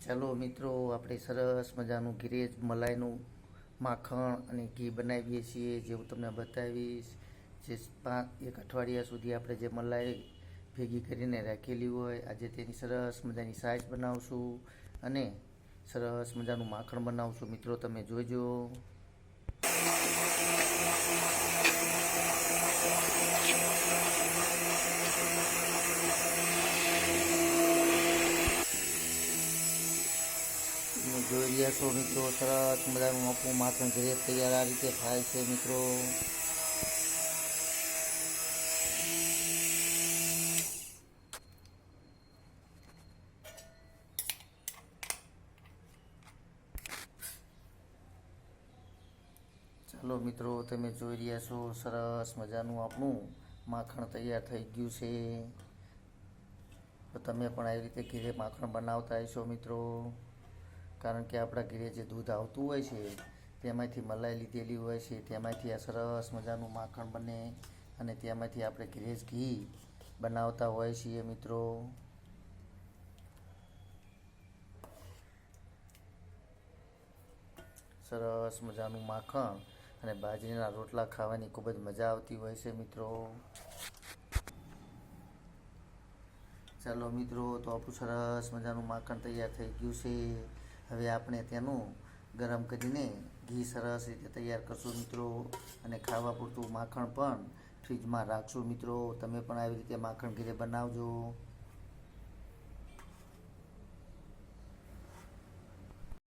ચાલો મિત્રો, આપણે સરસ મજાનું ઘરે જ મલાઈનું માખણ અને ઘી બનાવીએ છીએ, જેવું તમને બતાવીશ. જે 1 અઠવાડિયા સુધી આપણે જે મલાઈ ભેગી કરીને રાખેલી હોય, આજે તેની સરસ મજાની સાઈઝ બનાવશું અને સરસ મજાનું માખણ બનાવશું. મિત્રો, તમે જોજો. તમે જોઈ રહ્યા છો મિત્રો, સરસ મજાનું આપણું માખણ ઘરે તૈયાર આ રીતે થાય છે મિત્રો. ચાલો મિત્રો, તમે જોઈ રહ્યા છો, સરસ મજાનું આપણું માખણ તૈયાર થઈ ગયું છે. તો તમે પણ આવી રીતે ઘરે માખણ બનાવતા હશો મિત્રો, કારણ કે આપણા ઘરે જે દૂધ આવતું હોય છે તેમાંથી મલાઈ લીધેલી હોય છે, તેમાંથી આ સરસ મજાનું માખણ બને અને તેમાંથી આપણે ઘરે જ ઘી બનાવતા હોય છીએ મિત્રો. સરસ મજાનું માખણ અને બાજરીના રોટલા ખાવાની ખૂબ જ મજા આવતી હોય છે મિત્રો. ચાલો મિત્રો, તો આપણું સરસ મજાનું માખણ તૈયાર થઈ ગયું છે. હવે આપણે તેનું ગરમ કરીને ઘી સરસ રીતે તૈયાર કરશું મિત્રો, અને ખાવા પૂરતું માખણ પણ ફ્રીજમાં રાખશું મિત્રો. તમે પણ આવી રીતે માખણ ઘરે બનાવજો.